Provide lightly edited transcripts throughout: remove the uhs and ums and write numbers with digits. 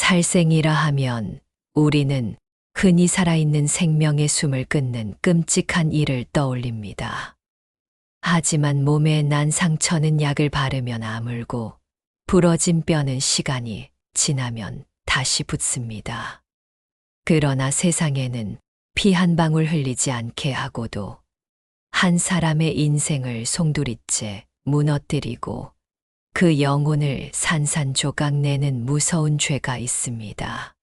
살생이라 하면 우리는 흔히 살아있는 생명의 숨을 끊는 끔찍한 일을 떠올립니다. 하지만 몸에 난 상처는 약을 바르면 아물고 부러진 뼈는 시간이 지나면 다시 붙습니다. 그러나 세상에는 피 한 방울 흘리지 않게 하고도 한 사람의 인생을 송두리째 무너뜨리고 그 영혼을 산산조각 내는 무서운 죄가 있습니다.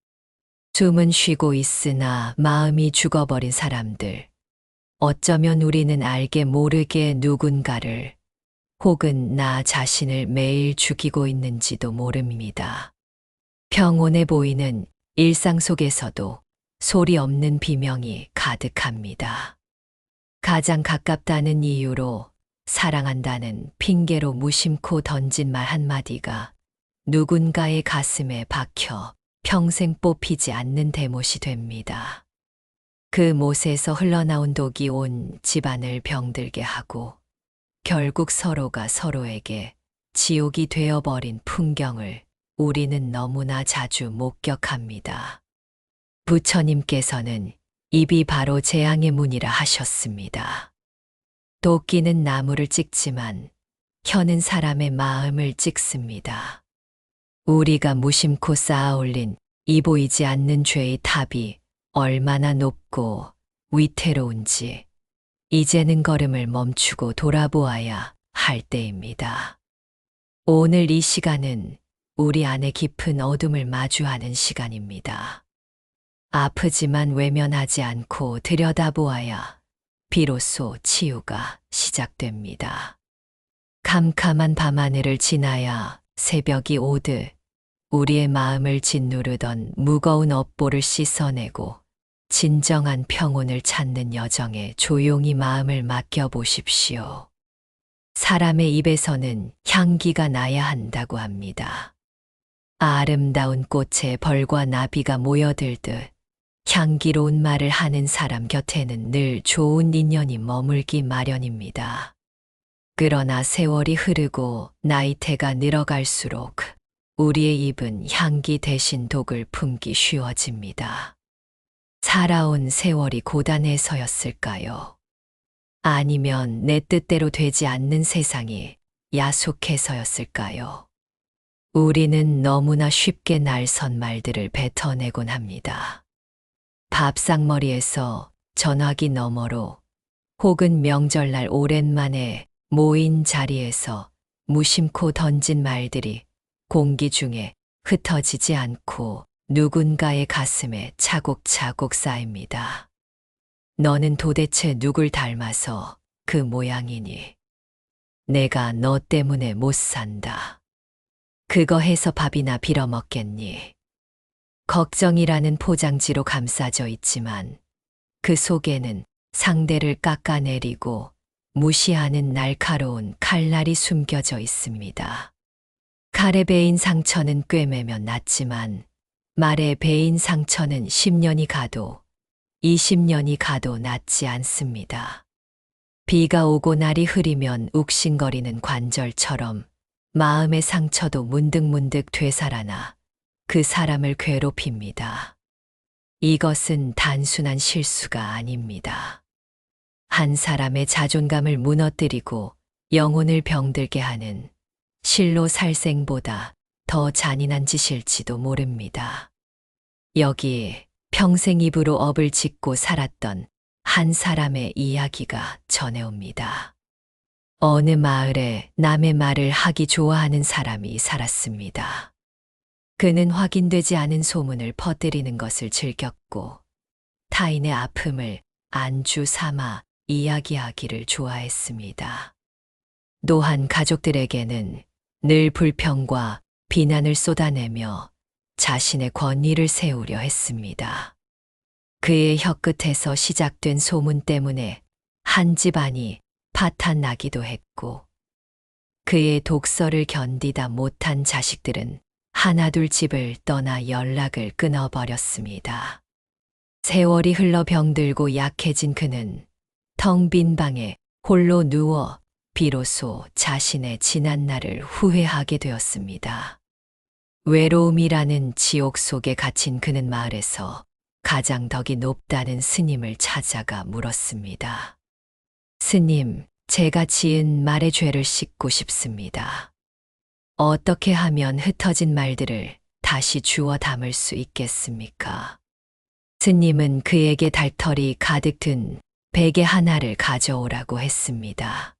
숨은 쉬고 있으나 마음이 죽어버린 사람들. 어쩌면 우리는 알게 모르게 누군가를 혹은 나 자신을 매일 죽이고 있는지도 모릅니다. 평온해 보이는 일상 속에서도 소리 없는 비명이 가득합니다. 가장 가깝다는 이유로 사랑한다는 핑계로 무심코 던진 말 한마디가 누군가의 가슴에 박혀 평생 뽑히지 않는 대못이 됩니다. 그 못에서 흘러나온 독이 온 집안을 병들게 하고 결국 서로가 서로에게 지옥이 되어버린 풍경을 우리는 너무나 자주 목격합니다. 부처님께서는 입이 바로 재앙의 문이라 하셨습니다. 도끼는 나무를 찍지만 혀는 사람의 마음을 찍습니다. 우리가 무심코 쌓아올린 이 보이지 않는 죄의 탑이 얼마나 높고 위태로운지 이제는 걸음을 멈추고 돌아보아야 할 때입니다. 오늘 이 시간은 우리 안의 깊은 어둠을 마주하는 시간입니다. 아프지만 외면하지 않고 들여다보아야 비로소 치유가 시작됩니다. 캄캄한 밤하늘을 지나야 새벽이 오듯 우리의 마음을 짓누르던 무거운 업보를 씻어내고 진정한 평온을 찾는 여정에 조용히 마음을 맡겨보십시오. 사람의 입에서는 향기가 나야 한다고 합니다. 아름다운 꽃에 벌과 나비가 모여들듯 향기로운 말을 하는 사람 곁에는 늘 좋은 인연이 머물기 마련입니다. 그러나 세월이 흐르고 나이테가 늘어갈수록 우리의 입은 향기 대신 독을 품기 쉬워집니다. 살아온 세월이 고단해서였을까요? 아니면 내 뜻대로 되지 않는 세상이 야속해서였을까요? 우리는 너무나 쉽게 날선 말들을 뱉어내곤 합니다. 밥상머리에서 전화기 너머로 혹은 명절날 오랜만에 모인 자리에서 무심코 던진 말들이 공기 중에 흩어지지 않고 누군가의 가슴에 차곡차곡 쌓입니다. 너는 도대체 누굴 닮아서 그 모양이니? 내가 너 때문에 못 산다. 그거 해서 밥이나 빌어먹겠니? 걱정이라는 포장지로 감싸져 있지만 그 속에는 상대를 깎아내리고 무시하는 날카로운 칼날이 숨겨져 있습니다. 칼에 베인 상처는 꿰매면 낫지만 말에 베인 상처는 10년이 가도 20년이 가도 낫지 않습니다. 비가 오고 날이 흐리면 욱신거리는 관절처럼 마음의 상처도 문득문득 되살아나 그 사람을 괴롭힙니다. 이것은 단순한 실수가 아닙니다. 한 사람의 자존감을 무너뜨리고 영혼을 병들게 하는 실로 살생보다 더 잔인한 짓일지도 모릅니다. 여기 평생 입으로 업을 짓고 살았던 한 사람의 이야기가 전해옵니다. 어느 마을에 남의 말을 하기 좋아하는 사람이 살았습니다. 그는 확인되지 않은 소문을 퍼뜨리는 것을 즐겼고 타인의 아픔을 안주 삼아 이야기하기를 좋아했습니다. 또한 가족들에게는 늘 불평과 비난을 쏟아내며 자신의 권위를 세우려 했습니다. 그의 혀끝에서 시작된 소문 때문에 한 집안이 파탄 나기도 했고 그의 독설을 견디다 못한 자식들은 하나둘 집을 떠나 연락을 끊어버렸습니다. 세월이 흘러 병들고 약해진 그는 텅 빈 방에 홀로 누워 비로소 자신의 지난 날을 후회하게 되었습니다. 외로움이라는 지옥 속에 갇힌 그는 마을에서 가장 덕이 높다는 스님을 찾아가 물었습니다. 스님, 제가 지은 말의 죄를 씻고 싶습니다. 어떻게 하면 흩어진 말들을 다시 주워 담을 수 있겠습니까? 스님은 그에게 달털이 가득 든 베개 하나를 가져오라고 했습니다.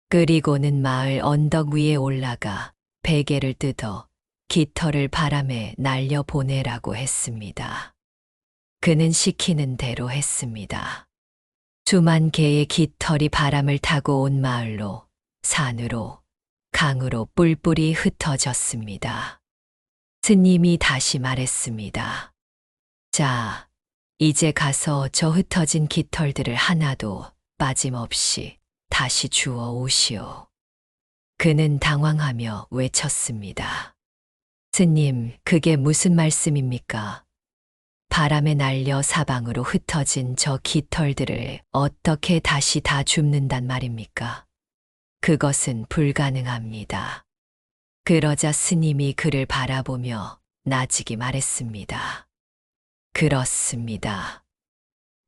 그리고는 마을 언덕 위에 올라가 베개를 뜯어 깃털을 바람에 날려 보내라고 했습니다. 그는 시키는 대로 했습니다. 수만 개의 깃털이 바람을 타고 온 마을로, 산으로, 강으로 뿔뿔이 흩어졌습니다. 스님이 다시 말했습니다. 자, 이제 가서 저 흩어진 깃털들을 하나도 빠짐없이 다시 주워 오시오. 그는 당황하며 외쳤습니다. 스님, 그게 무슨 말씀입니까? 바람에 날려 사방으로 흩어진 저 깃털들을 어떻게 다시 다 줍는단 말입니까? 그것은 불가능합니다. 그러자 스님이 그를 바라보며 나직이 말했습니다. 그렇습니다.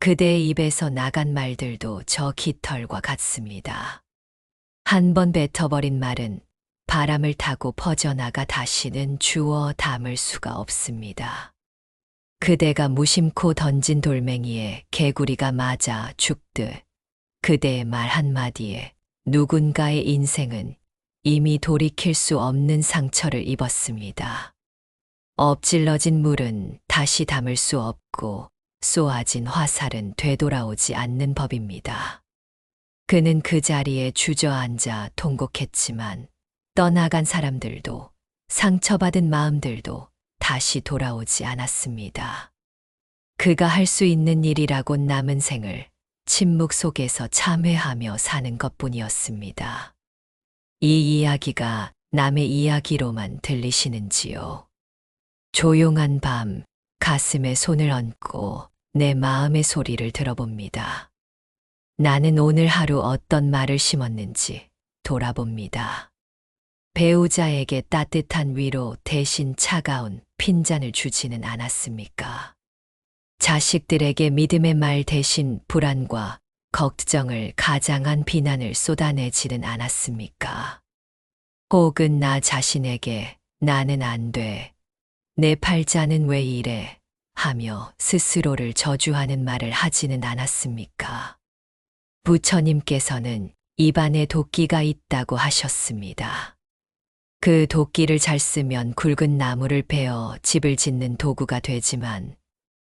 그대의 입에서 나간 말들도 저 깃털과 같습니다. 한 번 뱉어버린 말은 바람을 타고 퍼져나가 다시는 주워 담을 수가 없습니다. 그대가 무심코 던진 돌멩이에 개구리가 맞아 죽듯 그대의 말 한마디에 누군가의 인생은 이미 돌이킬 수 없는 상처를 입었습니다. 엎질러진 물은 다시 담을 수 없고 쏘아진 화살은 되돌아오지 않는 법입니다. 그는 그 자리에 주저앉아 통곡했지만 떠나간 사람들도 상처받은 마음들도 다시 돌아오지 않았습니다. 그가 할 수 있는 일이라곤 남은 생을 침묵 속에서 참회하며 사는 것뿐이었습니다. 이 이야기가 남의 이야기로만 들리시는지요? 조용한 밤, 가슴에 손을 얹고 내 마음의 소리를 들어봅니다. 나는 오늘 하루 어떤 말을 심었는지 돌아봅니다. 배우자에게 따뜻한 위로 대신 차가운 핀잔을 주지는 않았습니까? 자식들에게 믿음의 말 대신 불안과 걱정을 가장한 비난을 쏟아내지는 않았습니까? 혹은 나 자신에게 나는 안 돼, 내 팔자는 왜 이래 하며 스스로를 저주하는 말을 하지는 않았습니까? 부처님께서는 입안에 도끼가 있다고 하셨습니다. 그 도끼를 잘 쓰면 굵은 나무를 베어 집을 짓는 도구가 되지만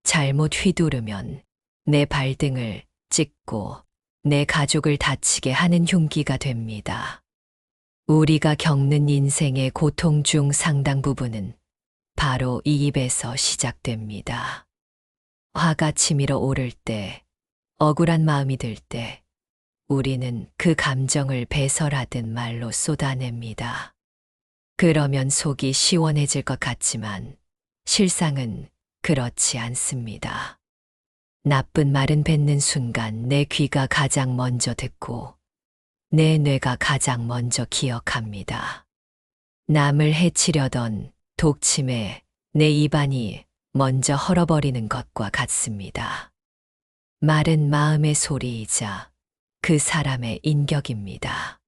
잘못 휘두르면 내 발등을 찢고 내 가족을 다치게 하는 흉기가 됩니다. 우리가 겪는 인생의 고통 중 상당 부분은 바로 이 입에서 시작됩니다. 화가 치밀어 오를 때, 억울한 마음이 들 때, 우리는 그 감정을 배설하듯 말로 쏟아냅니다. 그러면 속이 시원해질 것 같지만 실상은 그렇지 않습니다. 나쁜 말은 뱉는 순간 내 귀가 가장 먼저 듣고 내 뇌가 가장 먼저 기억합니다. 남을 해치려던 독침에 내 입안이 먼저 헐어버리는 것과 같습니다. 말은 마음의 소리이자 그 사람의 인격입니다.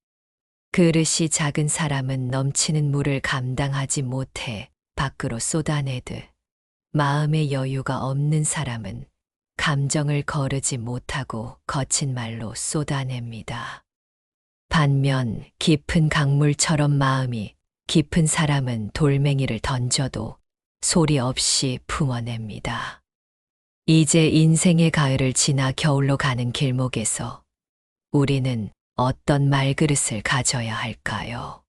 그릇이 작은 사람은 넘치는 물을 감당하지 못해 밖으로 쏟아내듯 마음의 여유가 없는 사람은 감정을 거르지 못하고 거친 말로 쏟아냅니다. 반면 깊은 강물처럼 마음이 깊은 사람은 돌멩이를 던져도 소리 없이 품어냅니다. 이제 인생의 가을을 지나 겨울로 가는 길목에서 우리는 어떤 말그릇을 가져야 할까요?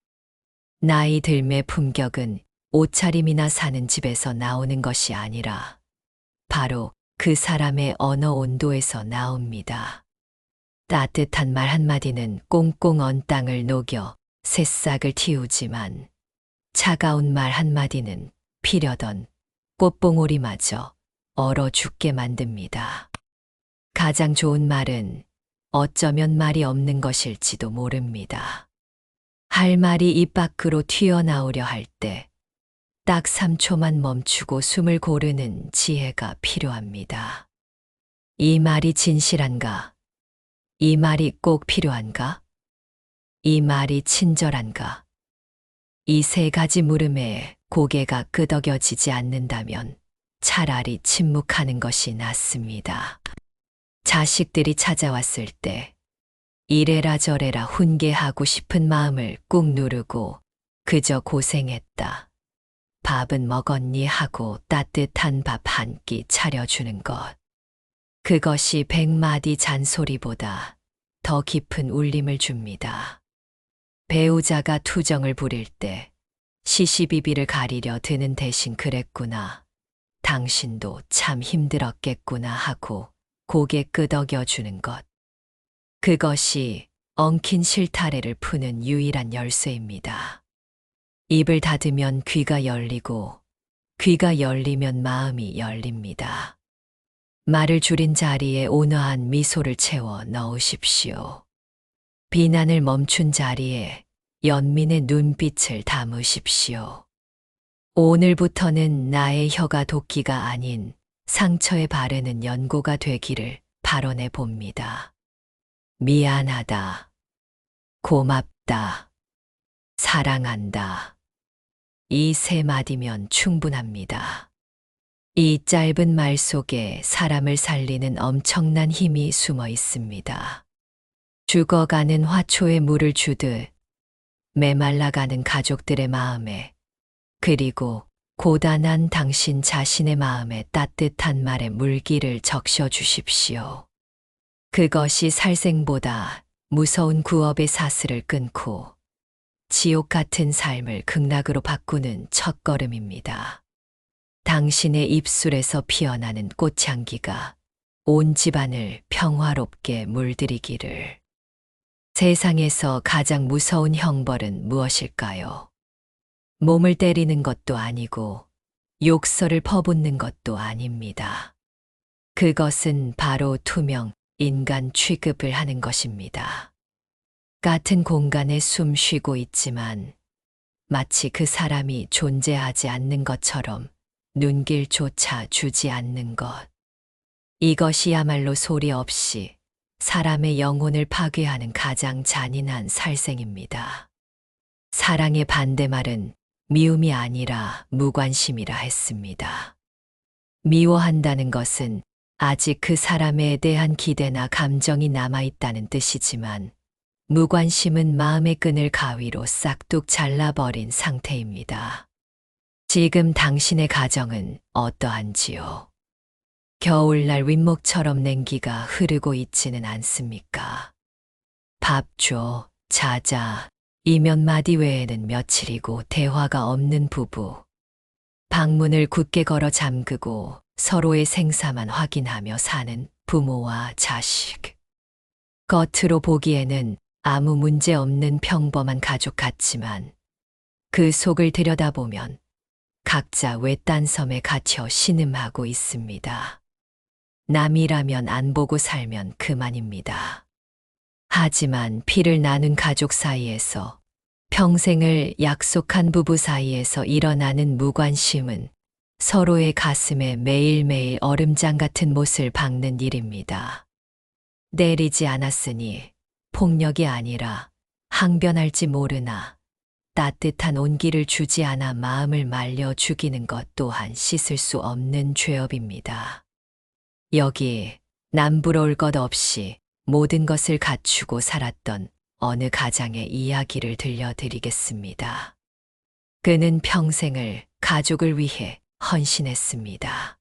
나이 들매 품격은 옷차림이나 사는 집에서 나오는 것이 아니라 바로 그 사람의 언어 온도에서 나옵니다. 따뜻한 말 한마디는 꽁꽁 언 땅을 녹여 새싹을 틔우지만 차가운 말 한마디는 피려던 꽃봉오리마저 얼어 죽게 만듭니다. 가장 좋은 말은 어쩌면 말이 없는 것일지도 모릅니다. 할 말이 입 밖으로 튀어나오려 할 때 딱 3초만 멈추고 숨을 고르는 지혜가 필요합니다. 이 말이 진실한가? 이 말이 꼭 필요한가? 이 말이 친절한가? 이 세 가지 물음에 고개가 끄덕여지지 않는다면 차라리 침묵하는 것이 낫습니다. 자식들이 찾아왔을 때 이래라 저래라 훈계하고 싶은 마음을 꾹 누르고 그저 고생했다. 밥은 먹었니 하고 따뜻한 밥 한 끼 차려주는 것. 그것이 100마디 잔소리보다 더 깊은 울림을 줍니다. 배우자가 투정을 부릴 때 시시비비를 가리려 드는 대신 그랬구나. 당신도 참 힘들었겠구나 하고 고개 끄덕여 주는 것. 그것이 엉킨 실타래를 푸는 유일한 열쇠입니다. 입을 닫으면 귀가 열리고 귀가 열리면 마음이 열립니다. 말을 줄인 자리에 온화한 미소를 채워 넣으십시오. 비난을 멈춘 자리에 연민의 눈빛을 담으십시오. 오늘부터는 나의 혀가 도끼가 아닌 상처에 바르는 연고가 되기를 발언해 봅니다. 미안하다. 고맙다. 사랑한다. 이 세 마디면 충분합니다. 이 짧은 말 속에 사람을 살리는 엄청난 힘이 숨어 있습니다. 죽어가는 화초에 물을 주듯 메말라가는 가족들의 마음에, 그리고 고단한 당신 자신의 마음에 따뜻한 말의 물기를 적셔 주십시오. 그것이 살생보다 무서운 구업의 사슬을 끊고 지옥 같은 삶을 극락으로 바꾸는 첫걸음입니다. 당신의 입술에서 피어나는 꽃향기가 온 집안을 평화롭게 물들이기를. 세상에서 가장 무서운 형벌은 무엇일까요? 몸을 때리는 것도 아니고 욕설을 퍼붓는 것도 아닙니다. 그것은 바로 투명 인간 취급을 하는 것입니다. 같은 공간에 숨 쉬고 있지만 마치 그 사람이 존재하지 않는 것처럼 눈길조차 주지 않는 것. 이것이야말로 소리 없이 사람의 영혼을 파괴하는 가장 잔인한 살생입니다. 사랑의 반대말은 미움이 아니라 무관심이라 했습니다. 미워한다는 것은 아직 그 사람에 대한 기대나 감정이 남아있다는 뜻이지만, 무관심은 마음의 끈을 가위로 싹둑 잘라버린 상태입니다. 지금 당신의 가정은 어떠한지요? 겨울날 윗목처럼 냉기가 흐르고 있지는 않습니까? 밥 줘, 자자, 이 몇 마디 외에는 며칠이고 대화가 없는 부부. 방문을 굳게 걸어 잠그고 서로의 생사만 확인하며 사는 부모와 자식. 겉으로 보기에는 아무 문제 없는 평범한 가족 같지만 그 속을 들여다보면 각자 외딴 섬에 갇혀 신음하고 있습니다. 남이라면 안 보고 살면 그만입니다. 하지만 피를 나눈 가족 사이에서, 평생을 약속한 부부 사이에서 일어나는 무관심은 서로의 가슴에 매일매일 얼음장 같은 못을 박는 일입니다. 내리지 않았으니 폭력이 아니라 항변할지 모르나 따뜻한 온기를 주지 않아 마음을 말려 죽이는 것 또한 씻을 수 없는 죄업입니다. 여기 남부러울 것 없이 모든 것을 갖추고 살았던 어느 가장의 이야기를 들려드리겠습니다. 그는 평생을 가족을 위해 헌신했습니다.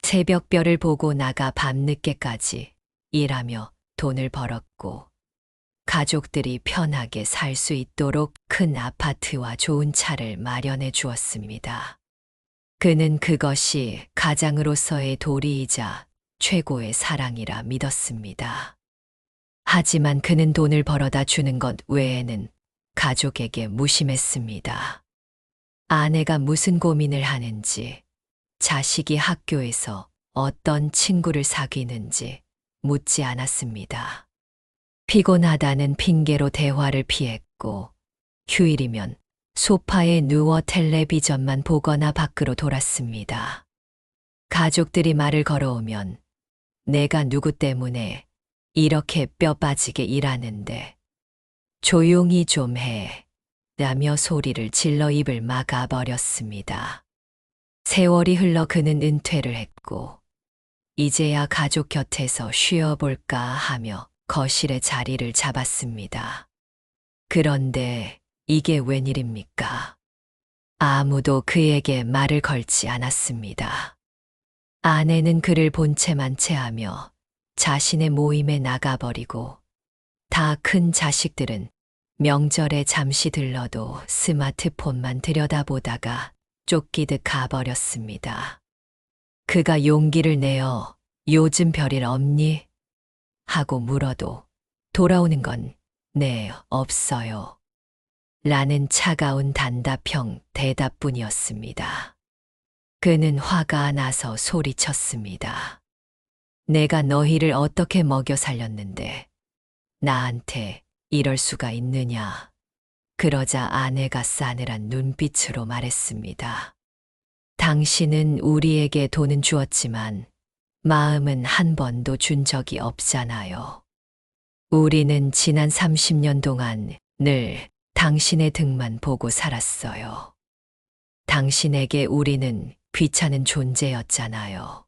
새벽별을 보고 나가 밤늦게까지 일하며 돈을 벌었고, 가족들이 편하게 살 수 있도록 큰 아파트와 좋은 차를 마련해 주었습니다. 그는 그것이 가장으로서의 도리이자 최고의 사랑이라 믿었습니다. 하지만 그는 돈을 벌어다 주는 것 외에는 가족에게 무심했습니다. 아내가 무슨 고민을 하는지, 자식이 학교에서 어떤 친구를 사귀는지 묻지 않았습니다. 피곤하다는 핑계로 대화를 피했고, 휴일이면 소파에 누워 텔레비전만 보거나 밖으로 돌았습니다. 가족들이 말을 걸어오면 내가 누구 때문에 이렇게 뼈 빠지게 일하는데 조용히 좀 해. 라며 소리를 질러 입을 막아버렸습니다. 세월이 흘러 그는 은퇴를 했고 이제야 가족 곁에서 쉬어볼까 하며 거실에 자리를 잡았습니다. 그런데 이게 웬일입니까? 아무도 그에게 말을 걸지 않았습니다. 아내는 그를 본 채만 채하며 자신의 모임에 나가버리고 다 큰 자식들은 명절에 잠시 들러도 스마트폰만 들여다보다가 쫓기듯 가버렸습니다. 그가 용기를 내어 요즘 별일 없니? 하고 물어도 돌아오는 건 네, 없어요. 라는 차가운 단답형 대답뿐이었습니다. 그는 화가 나서 소리쳤습니다. 내가 너희를 어떻게 먹여 살렸는데 나한테 이럴 수가 있느냐. 그러자 아내가 싸늘한 눈빛으로 말했습니다. 당신은 우리에게 돈은 주었지만 마음은 한 번도 준 적이 없잖아요. 우리는 지난 30년 동안 늘 당신의 등만 보고 살았어요. 당신에게 우리는 귀찮은 존재였잖아요.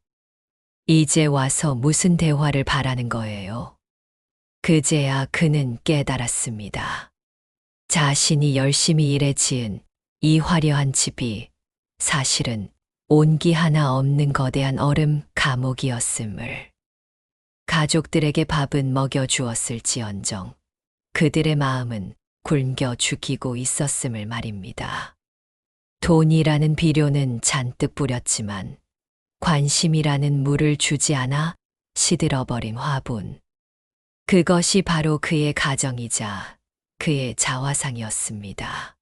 이제 와서 무슨 대화를 바라는 거예요? 그제야 그는 깨달았습니다. 자신이 열심히 일해 지은 이 화려한 집이 사실은 온기 하나 없는 거대한 얼음 감옥이었음을. 가족들에게 밥은 먹여주었을지언정 그들의 마음은 굶겨 죽이고 있었음을 말입니다. 돈이라는 비료는 잔뜩 뿌렸지만 관심이라는 물을 주지 않아 시들어버린 화분. 그것이 바로 그의 가정이자 그의 자화상이었습니다.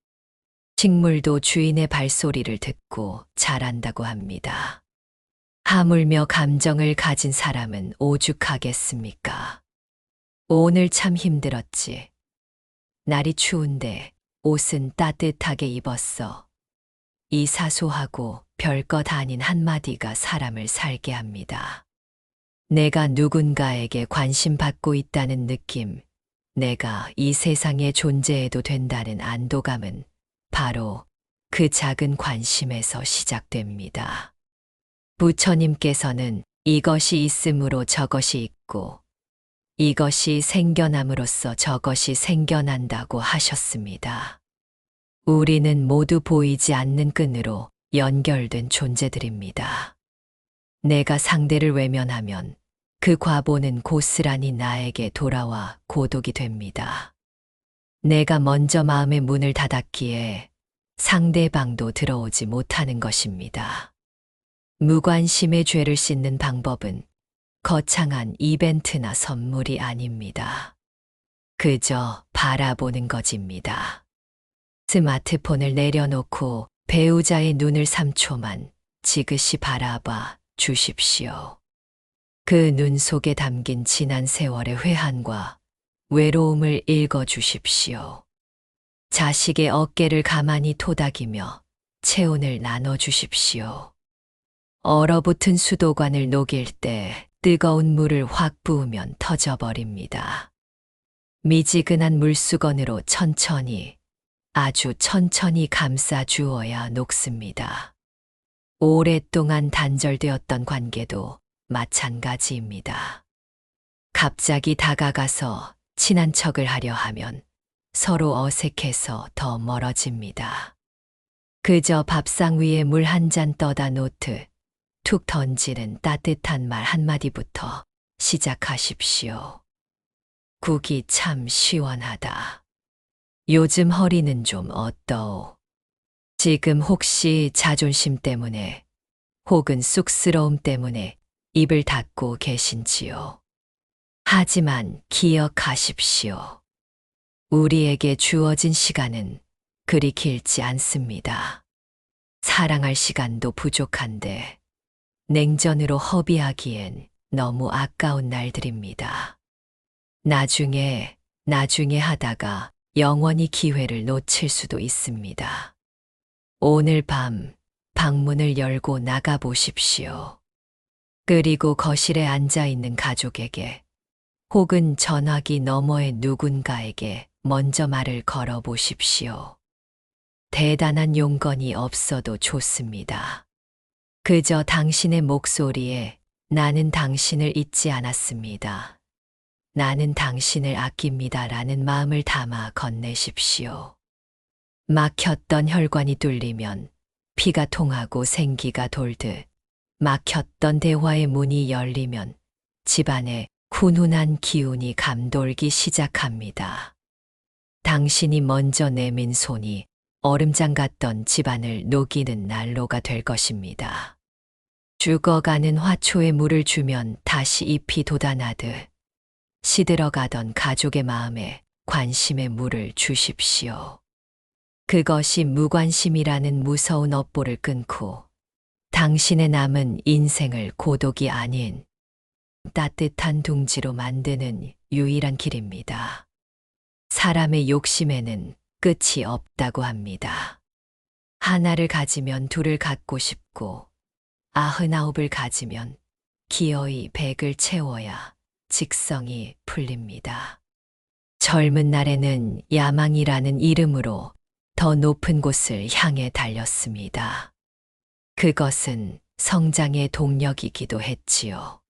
식물도 주인의 발소리를 듣고 자란다고 합니다. 하물며 감정을 가진 사람은 오죽하겠습니까? 오늘 참 힘들었지. 날이 추운데 옷은 따뜻하게 입었어. 이 사소하고 별것 아닌 한마디가 사람을 살게 합니다. 내가 누군가에게 관심받고 있다는 느낌, 내가 이 세상에 존재해도 된다는 안도감은 바로 그 작은 관심에서 시작됩니다. 부처님께서는 이것이 있음으로 저것이 있고 이것이 생겨남으로써 저것이 생겨난다고 하셨습니다. 우리는 모두 보이지 않는 끈으로 연결된 존재들입니다. 내가 상대를 외면하면 그 과보는 고스란히 나에게 돌아와 고독이 됩니다. 내가 먼저 마음의 문을 닫았기에 상대방도 들어오지 못하는 것입니다. 무관심의 죄를 씻는 방법은 거창한 이벤트나 선물이 아닙니다. 그저 바라보는 것입니다. 스마트폰을 내려놓고 배우자의 눈을 3초만 지그시 바라봐 주십시오. 그 눈 속에 담긴 지난 세월의 회한과 외로움을 읽어 주십시오. 자식의 어깨를 가만히 토닥이며 체온을 나눠 주십시오. 얼어붙은 수도관을 녹일 때 뜨거운 물을 확 부으면 터져버립니다. 미지근한 물수건으로 천천히, 아주 천천히 감싸 주어야 녹습니다. 오랫동안 단절되었던 관계도 마찬가지입니다. 갑자기 다가가서 친한 척을 하려 하면 서로 어색해서 더 멀어집니다. 그저 밥상 위에 물 한 잔 떠다 놓듯 툭 던지는 따뜻한 말 한마디부터 시작하십시오. 국이 참 시원하다. 요즘 허리는 좀 어떠오? 지금 혹시 자존심 때문에 혹은 쑥스러움 때문에 입을 닫고 계신지요? 하지만 기억하십시오. 우리에게 주어진 시간은 그리 길지 않습니다. 사랑할 시간도 부족한데 냉전으로 허비하기엔 너무 아까운 날들입니다. 나중에 하다가 영원히 기회를 놓칠 수도 있습니다. 오늘 밤 방문을 열고 나가 보십시오. 그리고 거실에 앉아 있는 가족에게 혹은 전화기 너머의 누군가에게 먼저 말을 걸어 보십시오. 대단한 용건이 없어도 좋습니다. 그저 당신의 목소리에 나는 당신을 잊지 않았습니다. 나는 당신을 아낍니다라는 마음을 담아 건네십시오. 막혔던 혈관이 뚫리면 피가 통하고 생기가 돌듯 막혔던 대화의 문이 열리면 집안에 훈훈한 기운이 감돌기 시작합니다. 당신이 먼저 내민 손이 얼음장 같던 집안을 녹이는 난로가 될 것입니다. 죽어가는 화초에 물을 주면 다시 잎이 돋아나듯 시들어가던 가족의 마음에 관심의 물을 주십시오. 그것이 무관심이라는 무서운 업보를 끊고 당신의 남은 인생을 고독이 아닌 따뜻한 둥지로 만드는 유일한 길입니다. 사람의 욕심에는 끝이 없다고 합니다. 하나를 가지면 둘을 갖고 싶고 99을 가지면 기어이 100을 채워야 직성이 풀립니다. 젊은 날에는 야망이라는 이름으로 더 높은 곳을 향해 달렸습니다. 그것은 성장의 동력이기도 했지요.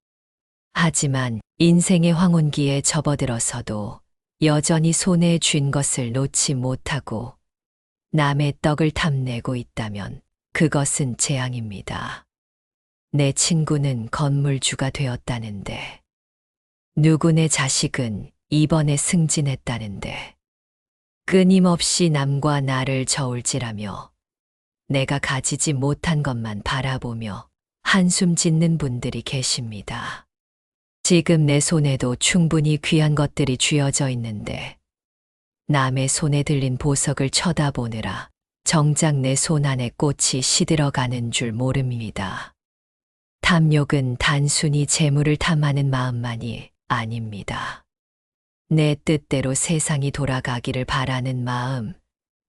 하지만 인생의 황혼기에 접어들어서도 여전히 손에 쥔 것을 놓지 못하고 남의 떡을 탐내고 있다면 그것은 재앙입니다. 내 친구는 건물주가 되었다는데, 누구네 자식은 이번에 승진했다는데, 끊임없이 남과 나를 저울질하며 내가 가지지 못한 것만 바라보며 한숨 짓는 분들이 계십니다. 지금 내 손에도 충분히 귀한 것들이 쥐어져 있는데 남의 손에 들린 보석을 쳐다보느라 정작 내 손 안에 꽃이 시들어가는 줄 모릅니다. 탐욕은 단순히 재물을 탐하는 마음만이 아닙니다. 내 뜻대로 세상이 돌아가기를 바라는 마음,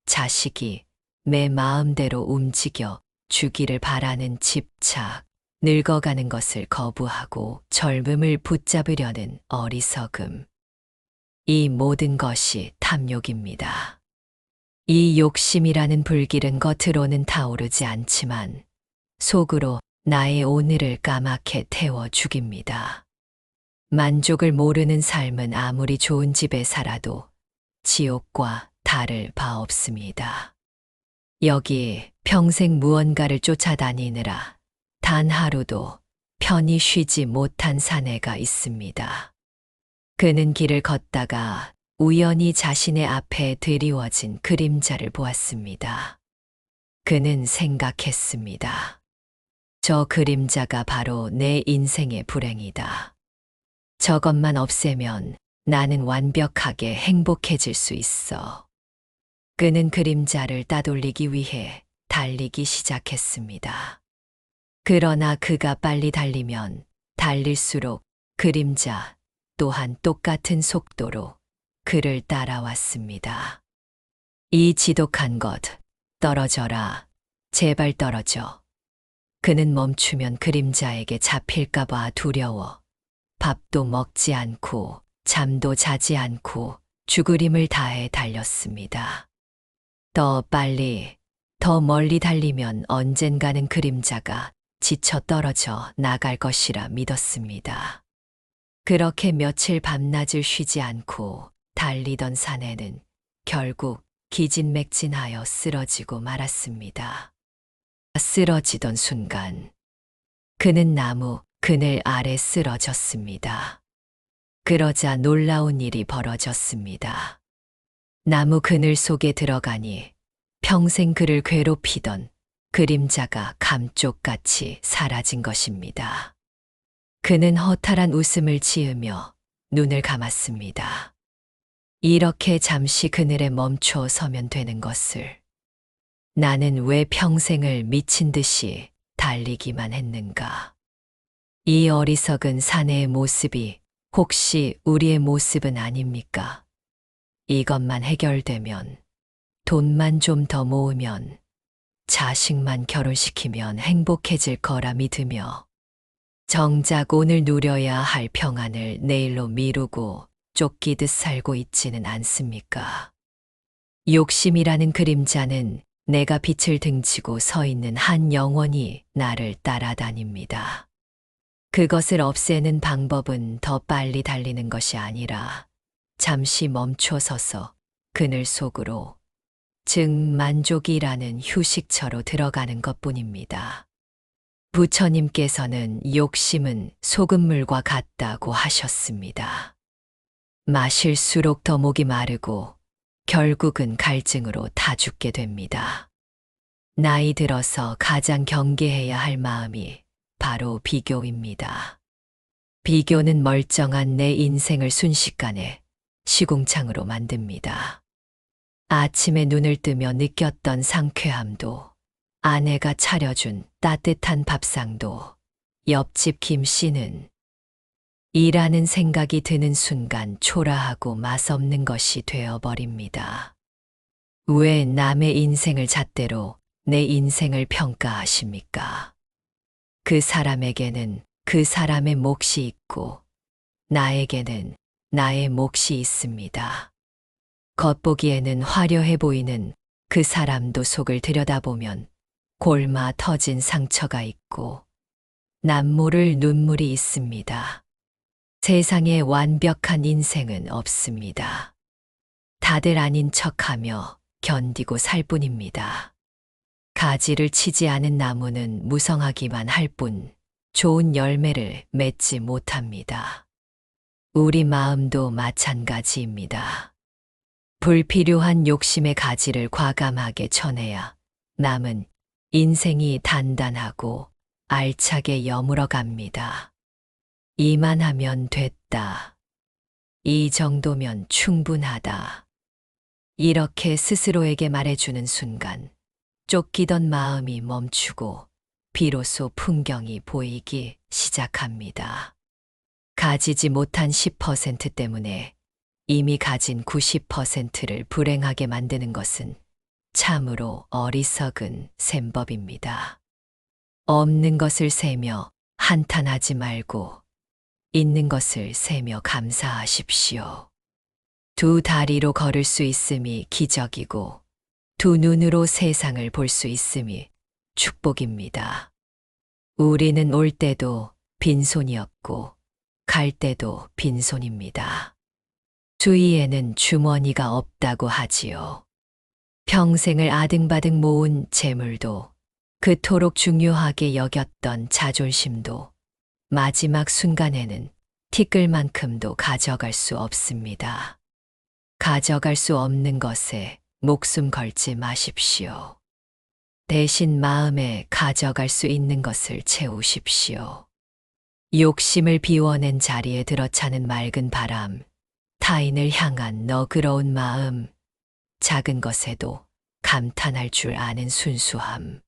자식이 내 마음대로 움직여 주기를 바라는 집착, 늙어가는 것을 거부하고 젊음을 붙잡으려는 어리석음. 이 모든 것이 탐욕입니다. 이 욕심이라는 불길은 겉으로는 타오르지 않지만 속으로 나의 오늘을 까맣게 태워 죽입니다. 만족을 모르는 삶은 아무리 좋은 집에 살아도 지옥과 다를 바 없습니다. 여기 평생 무언가를 쫓아다니느라 단 하루도 편히 쉬지 못한 사내가 있습니다. 그는 길을 걷다가 우연히 자신의 앞에 드리워진 그림자를 보았습니다. 그는 생각했습니다. 저 그림자가 바로 내 인생의 불행이다. 저것만 없애면 나는 완벽하게 행복해질 수 있어. 그는 그림자를 따돌리기 위해 달리기 시작했습니다. 그러나 그가 빨리 달리면 달릴수록 그림자 또한 똑같은 속도로 그를 따라왔습니다. 이 지독한 것, 떨어져라, 제발 떨어져. 그는 멈추면 그림자에게 잡힐까봐 두려워 밥도 먹지 않고 잠도 자지 않고 죽을 힘을 다해 달렸습니다. 더 빨리, 더 멀리 달리면 언젠가는 그림자가 지쳐 떨어져 나갈 것이라 믿었습니다. 그렇게 며칠 밤낮을 쉬지 않고 달리던 사내는 결국 기진맥진하여 쓰러지고 말았습니다. 쓰러지던 순간 그는 나무 그늘 아래 쓰러졌습니다. 그러자 놀라운 일이 벌어졌습니다. 나무 그늘 속에 들어가니 평생 그를 괴롭히던 그림자가 감쪽같이 사라진 것입니다. 그는 허탈한 웃음을 지으며 눈을 감았습니다. 이렇게 잠시 그늘에 멈춰 서면 되는 것을. 나는 왜 평생을 미친 듯이 달리기만 했는가? 이 어리석은 사내의 모습이 혹시 우리의 모습은 아닙니까? 이것만 해결되면, 돈만 좀 더 모으면, 자식만 결혼시키면 행복해질 거라 믿으며, 정작 오늘 누려야 할 평안을 내일로 미루고 쫓기듯 살고 있지는 않습니까? 욕심이라는 그림자는 내가 빛을 등지고 서 있는 한 영혼이 나를 따라다닙니다. 그것을 없애는 방법은 더 빨리 달리는 것이 아니라 잠시 멈춰서서 그늘 속으로, 즉 만족이라는 휴식처로 들어가는 것뿐입니다. 부처님께서는 욕심은 소금물과 같다고 하셨습니다. 마실수록 더 목이 마르고 결국은 갈증으로 타 죽게 됩니다. 나이 들어서 가장 경계해야 할 마음이 바로 비교입니다. 비교는 멀쩡한 내 인생을 순식간에 시궁창으로 만듭니다. 아침에 눈을 뜨며 느꼈던 상쾌함도, 아내가 차려준 따뜻한 밥상도, 옆집 김씨는, 이라는 생각이 드는 순간 초라하고 맛없는 것이 되어버립니다. 왜 남의 인생을 잣대로 내 인생을 평가하십니까? 그 사람에게는 그 사람의 몫이 있고 나에게는 나의 몫이 있습니다. 겉보기에는 화려해 보이는 그 사람도 속을 들여다보면 골마 터진 상처가 있고 남모를 눈물이 있습니다. 세상에 완벽한 인생은 없습니다. 다들 아닌 척하며 견디고 살 뿐입니다. 가지를 치지 않은 나무는 무성하기만 할 뿐 좋은 열매를 맺지 못합니다. 우리 마음도 마찬가지입니다. 불필요한 욕심의 가지를 과감하게 쳐내야 남은 인생이 단단하고 알차게 여물어 갑니다. 이만하면 됐다. 이 정도면 충분하다. 이렇게 스스로에게 말해주는 순간 쫓기던 마음이 멈추고 비로소 풍경이 보이기 시작합니다. 가지지 못한 10% 때문에 이미 가진 90%를 불행하게 만드는 것은 참으로 어리석은 셈법입니다. 없는 것을 세며 한탄하지 말고 있는 것을 세며 감사하십시오. 두 다리로 걸을 수 있음이 기적이고 두 눈으로 세상을 볼 수 있음이 축복입니다. 우리는 올 때도 빈손이었고 갈 때도 빈손입니다. 주위에는 주머니가 없다고 하지요. 평생을 아등바등 모은 재물도, 그토록 중요하게 여겼던 자존심도 마지막 순간에는 티끌만큼도 가져갈 수 없습니다. 가져갈 수 없는 것에 목숨 걸지 마십시오. 대신 마음에 가져갈 수 있는 것을 채우십시오. 욕심을 비워낸 자리에 들어차는 맑은 바람, 타인을 향한 너그러운 마음, 작은 것에도 감탄할 줄 아는 순수함.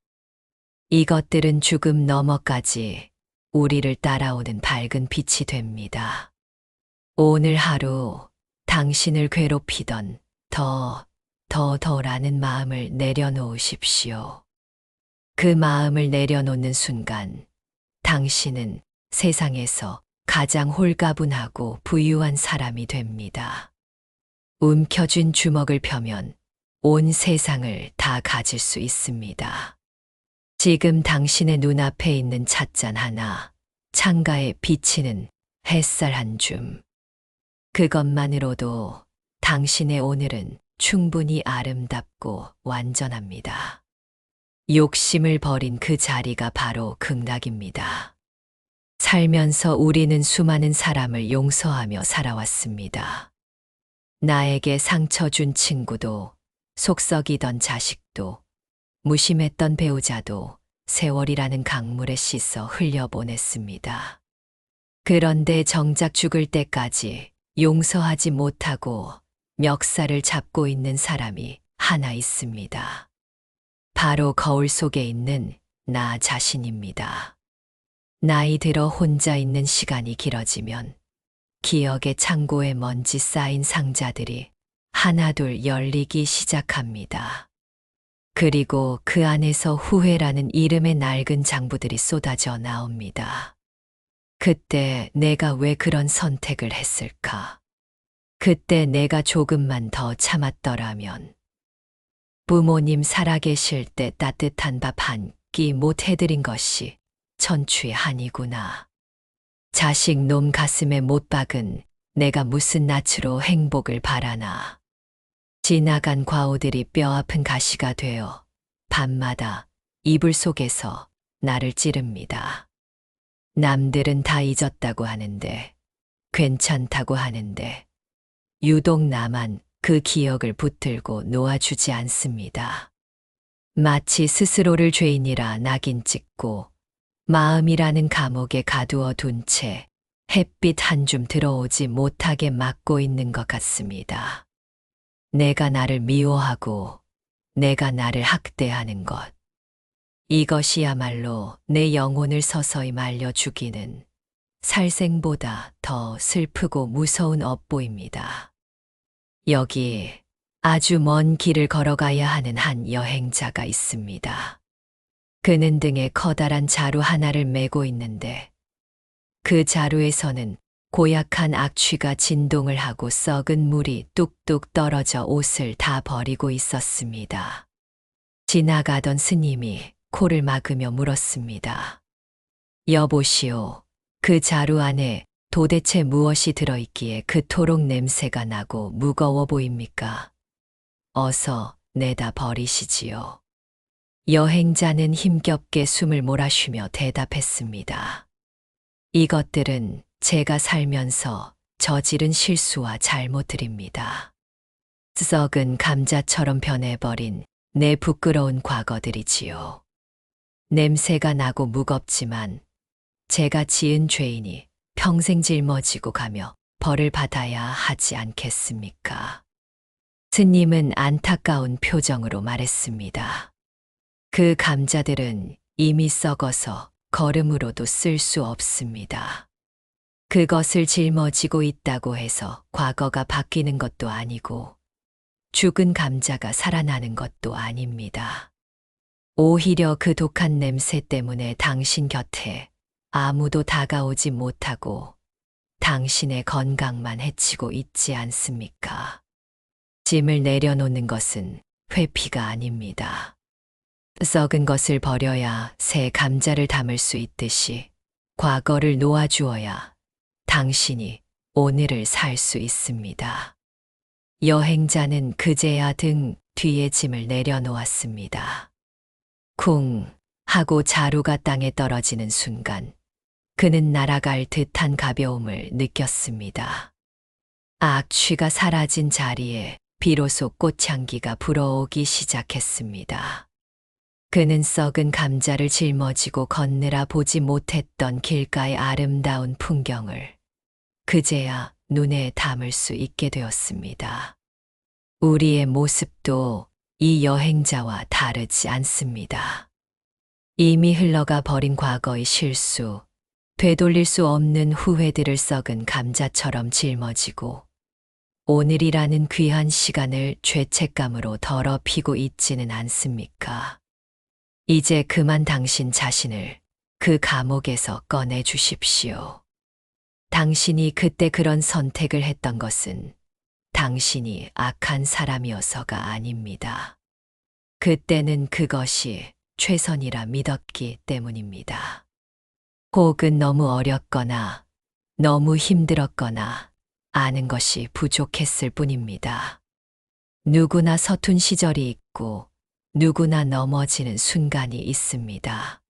이것들은 죽음 너머까지 우리를 따라오는 밝은 빛이 됩니다. 오늘 하루 당신을 괴롭히던 더라는 마음을 내려놓으십시오. 그 마음을 내려놓는 순간 당신은 세상에서 가장 홀가분하고 부유한 사람이 됩니다. 움켜쥔 주먹을 펴면 온 세상을 다 가질 수 있습니다. 지금 당신의 눈앞에 있는 찻잔 하나, 창가에 비치는 햇살 한 줌. 그것만으로도 당신의 오늘은 충분히 아름답고 완전합니다. 욕심을 버린 그 자리가 바로 극락입니다. 살면서 우리는 수많은 사람을 용서하며 살아왔습니다. 나에게 상처 준 친구도, 속썩이던 자식도, 무심했던 배우자도 세월이라는 강물에 씻어 흘려보냈습니다. 그런데 정작 죽을 때까지 용서하지 못하고 멱살을 잡고 있는 사람이 하나 있습니다. 바로 거울 속에 있는 나 자신입니다. 나이 들어 혼자 있는 시간이 길어지면 기억의 창고에 먼지 쌓인 상자들이 하나둘 열리기 시작합니다. 그리고 그 안에서 후회라는 이름의 낡은 장부들이 쏟아져 나옵니다. 그때 내가 왜 그런 선택을 했을까? 그때 내가 조금만 더 참았더라면, 부모님 살아계실 때 따뜻한 밥 한 끼 못 해드린 것이 천추의 한이구나. 자식 놈 가슴에 못 박은 내가 무슨 낯으로 행복을 바라나. 지나간 과오들이 뼈아픈 가시가 되어 밤마다 이불 속에서 나를 찌릅니다. 남들은 다 잊었다고 하는데, 괜찮다고 하는데, 유독 나만 그 기억을 붙들고 놓아주지 않습니다. 마치 스스로를 죄인이라 낙인 찍고 마음이라는 감옥에 가두어 둔 채 햇빛 한 줌 들어오지 못하게 막고 있는 것 같습니다. 내가 나를 미워하고 내가 나를 학대하는 것. 이것이야말로 내 영혼을 서서히 말려 죽이는 살생보다 더 슬프고 무서운 업보입니다. 여기 아주 먼 길을 걸어가야 하는 한 여행자가 있습니다. 그는 등에 커다란 자루 하나를 메고 있는데 그 자루에서는 고약한 악취가 진동을 하고 썩은 물이 뚝뚝 떨어져 옷을 다 버리고 있었습니다. 지나가던 스님이 코를 막으며 물었습니다. 여보시오, 그 자루 안에 도대체 무엇이 들어있기에 그토록 냄새가 나고 무거워 보입니까? 어서 내다 버리시지요. 여행자는 힘겹게 숨을 몰아쉬며 대답했습니다. 이것들은 제가 살면서 저지른 실수와 잘못들입니다. 썩은 감자처럼 변해버린 내 부끄러운 과거들이지요. 냄새가 나고 무겁지만 제가 지은 죄인이 평생 짊어지고 가며 벌을 받아야 하지 않겠습니까? 스님은 안타까운 표정으로 말했습니다. 그 감자들은 이미 썩어서 거름으로도 쓸 수 없습니다. 그것을 짊어지고 있다고 해서 과거가 바뀌는 것도 아니고 죽은 감자가 살아나는 것도 아닙니다. 오히려 그 독한 냄새 때문에 당신 곁에 아무도 다가오지 못하고 당신의 건강만 해치고 있지 않습니까? 짐을 내려놓는 것은 회피가 아닙니다. 썩은 것을 버려야 새 감자를 담을 수 있듯이 과거를 놓아주어야 당신이 오늘을 살 수 있습니다. 여행자는 그제야 등 뒤에 짐을 내려놓았습니다. 쿵 하고 자루가 땅에 떨어지는 순간 그는 날아갈 듯한 가벼움을 느꼈습니다. 악취가 사라진 자리에 비로소 꽃향기가 불어오기 시작했습니다. 그는 썩은 감자를 짊어지고 걷느라 보지 못했던 길가의 아름다운 풍경을 그제야 눈에 담을 수 있게 되었습니다. 우리의 모습도 이 여행자와 다르지 않습니다. 이미 흘러가 버린 과거의 실수, 되돌릴 수 없는 후회들을 썩은 감자처럼 짊어지고 오늘이라는 귀한 시간을 죄책감으로 더럽히고 있지는 않습니까? 이제 그만 당신 자신을 그 감옥에서 꺼내 주십시오. 당신이 그때 그런 선택을 했던 것은 당신이 악한 사람이어서가 아닙니다. 그때는 그것이 최선이라 믿었기 때문입니다. 혹은 너무 어렸거나 너무 힘들었거나 아는 것이 부족했을 뿐입니다. 누구나 서툰 시절이 있고 누구나 넘어지는 순간이 있습니다.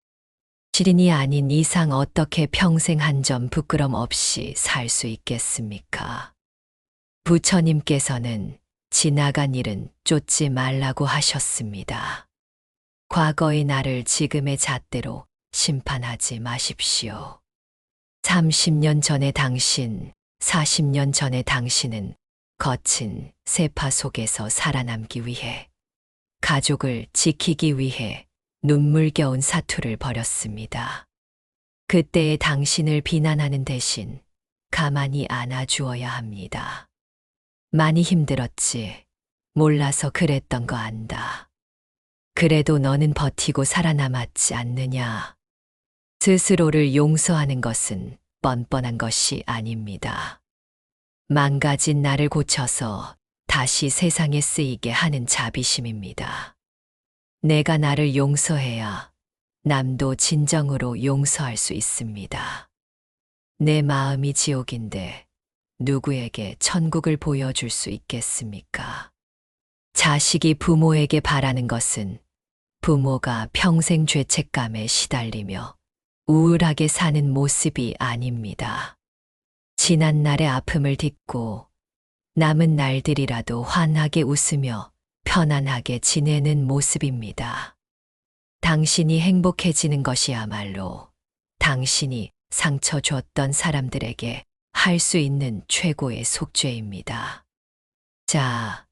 시린이 아닌 이상 어떻게 평생 한 점 부끄럼 없이 살 수 있겠습니까? 부처님께서는 지나간 일은 쫓지 말라고 하셨습니다. 과거의 나를 지금의 잣대로 심판하지 마십시오. 30년 전의 당신, 40년 전의 당신은 거친 세파 속에서 살아남기 위해, 가족을 지키기 위해 눈물겨운 사투를 벌였습니다. 그때의 당신을 비난하는 대신 가만히 안아주어야 합니다. 많이 힘들었지. 몰라서 그랬던 거 안다. 그래도 너는 버티고 살아남았지 않느냐. 스스로를 용서하는 것은 뻔뻔한 것이 아닙니다. 망가진 나를 고쳐서 다시 세상에 쓰이게 하는 자비심입니다. 내가 나를 용서해야 남도 진정으로 용서할 수 있습니다. 내 마음이 지옥인데 누구에게 천국을 보여줄 수 있겠습니까? 자식이 부모에게 바라는 것은 부모가 평생 죄책감에 시달리며 우울하게 사는 모습이 아닙니다. 지난 날의 아픔을 딛고 남은 날들이라도 환하게 웃으며 편안하게 지내는 모습입니다. 당신이 행복해지는 것이야말로 당신이 상처 줬던 사람들에게 할 수 있는 최고의 속죄입니다. 자,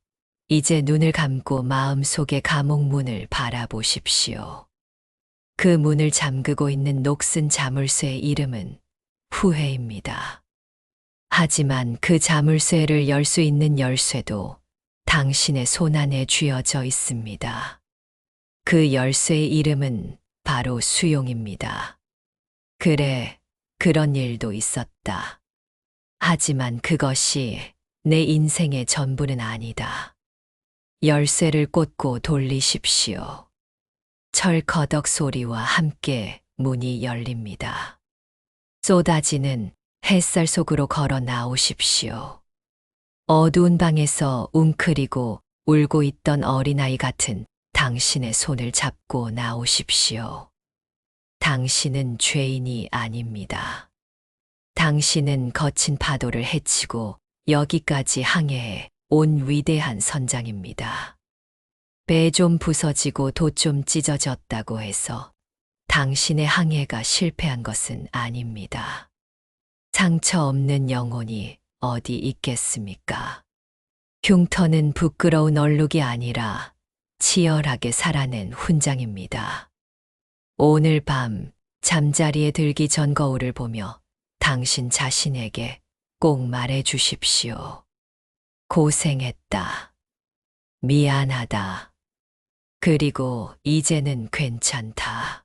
이제 눈을 감고 마음속의 감옥문을 바라보십시오. 그 문을 잠그고 있는 녹슨 자물쇠의 이름은 후회입니다. 하지만 그 자물쇠를 열 수 있는 열쇠도 당신의 손안에 쥐어져 있습니다. 그 열쇠의 이름은 바로 수용입니다. 그래, 그런 일도 있었다. 하지만 그것이 내 인생의 전부는 아니다. 열쇠를 꽂고 돌리십시오. 철커덕 소리와 함께 문이 열립니다. 쏟아지는 햇살 속으로 걸어 나오십시오. 어두운 방에서 웅크리고 울고 있던 어린아이 같은 당신의 손을 잡고 나오십시오. 당신은 죄인이 아닙니다. 당신은 거친 파도를 헤치고 여기까지 항해해 온 위대한 선장입니다. 배 좀 부서지고 돛 좀 찢어졌다고 해서 당신의 항해가 실패한 것은 아닙니다. 상처 없는 영혼이 어디 있겠습니까? 흉터는 부끄러운 얼룩이 아니라 치열하게 살아낸 훈장입니다. 오늘 밤 잠자리에 들기 전 거울을 보며 당신 자신에게 꼭 말해 주십시오. 고생했다. 미안하다. 그리고 이제는 괜찮다.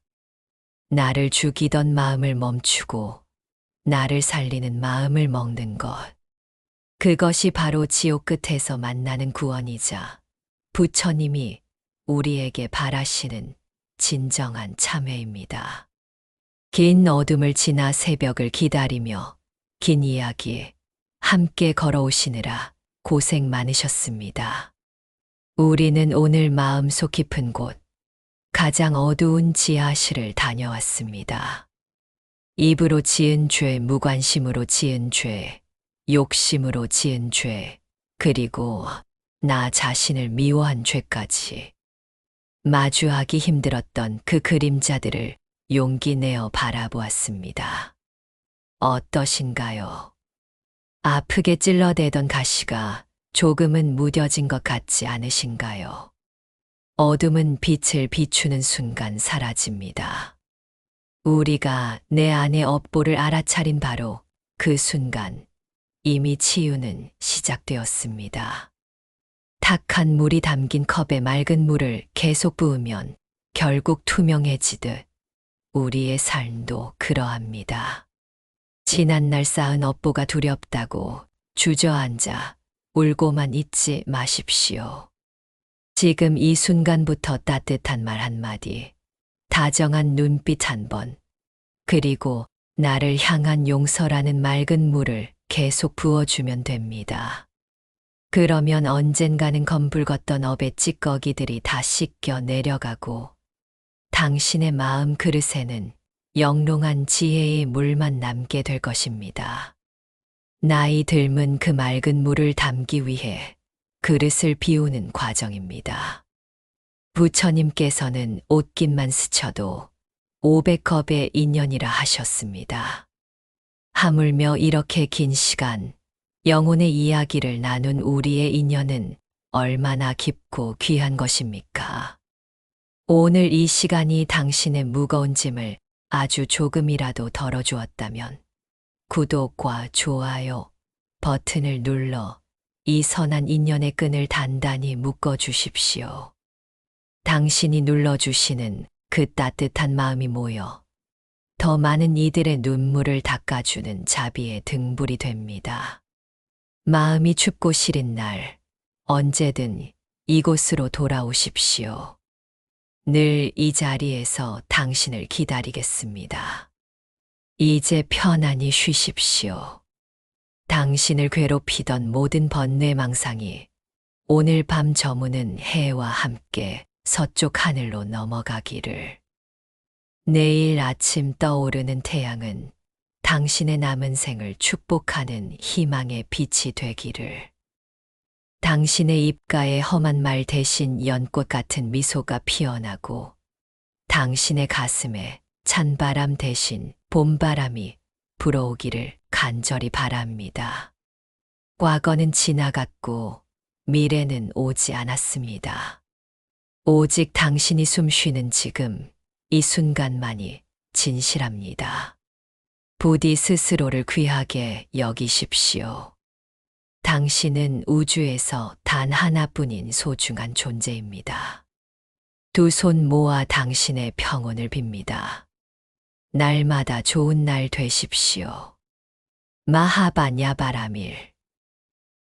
나를 죽이던 마음을 멈추고 나를 살리는 마음을 먹는 것. 그것이 바로 지옥 끝에서 만나는 구원이자 부처님이 우리에게 바라시는 진정한 참회입니다. 긴 어둠을 지나 새벽을 기다리며 긴 이야기 함께 걸어오시느라 고생 많으셨습니다. 우리는 오늘 마음속 깊은 곳, 가장 어두운 지하실을 다녀왔습니다. 입으로 지은 죄, 무관심으로 지은 죄, 욕심으로 지은 죄, 그리고 나 자신을 미워한 죄까지. 마주하기 힘들었던 그 그림자들을 용기 내어 바라보았습니다. 어떠신가요? 아프게 찔러대던 가시가 조금은 무뎌진 것 같지 않으신가요? 어둠은 빛을 비추는 순간 사라집니다. 우리가 내 안의 업보를 알아차린 바로 그 순간 이미 치유는 시작되었습니다. 탁한 물이 담긴 컵에 맑은 물을 계속 부으면 결국 투명해지듯 우리의 삶도 그러합니다. 지난날 쌓은 업보가 두렵다고 주저앉아 울고만 있지 마십시오. 지금 이 순간부터 따뜻한 말 한마디, 다정한 눈빛 한 번, 그리고 나를 향한 용서라는 맑은 물을 계속 부어주면 됩니다. 그러면 언젠가는 검붉었던 업의 찌꺼기들이 다 씻겨 내려가고 당신의 마음 그릇에는 영롱한 지혜의 물만 남게 될 것입니다. 나이 들문 그 맑은 물을 담기 위해 그릇을 비우는 과정입니다. 부처님께서는 옷깃만 스쳐도 500컵의 인연이라 하셨습니다. 하물며 이렇게 긴 시간 영혼의 이야기를 나눈 우리의 인연은 얼마나 깊고 귀한 것입니까? 오늘 이 시간이 당신의 무거운 짐을 아주 조금이라도 덜어주었다면 구독과 좋아요 버튼을 눌러 이 선한 인연의 끈을 단단히 묶어 주십시오. 당신이 눌러주시는 그 따뜻한 마음이 모여 더 많은 이들의 눈물을 닦아주는 자비의 등불이 됩니다. 마음이 춥고 시린 날, 언제든 이곳으로 돌아오십시오. 늘 이 자리에서 당신을 기다리겠습니다. 이제 편안히 쉬십시오. 당신을 괴롭히던 모든 번뇌망상이 오늘 밤 저무는 해와 함께 서쪽 하늘로 넘어가기를. 내일 아침 떠오르는 태양은 당신의 남은 생을 축복하는 희망의 빛이 되기를. 당신의 입가에 험한 말 대신 연꽃 같은 미소가 피어나고 당신의 가슴에 찬바람 대신 봄바람이 불어오기를 간절히 바랍니다. 과거는 지나갔고 미래는 오지 않았습니다. 오직 당신이 숨쉬는 지금 이 순간만이 진실합니다. 부디 스스로를 귀하게 여기십시오. 당신은 우주에서 단 하나뿐인 소중한 존재입니다. 두 손 모아 당신의 평온을 빕니다. 날마다 좋은 날 되십시오. 마하바냐바라밀.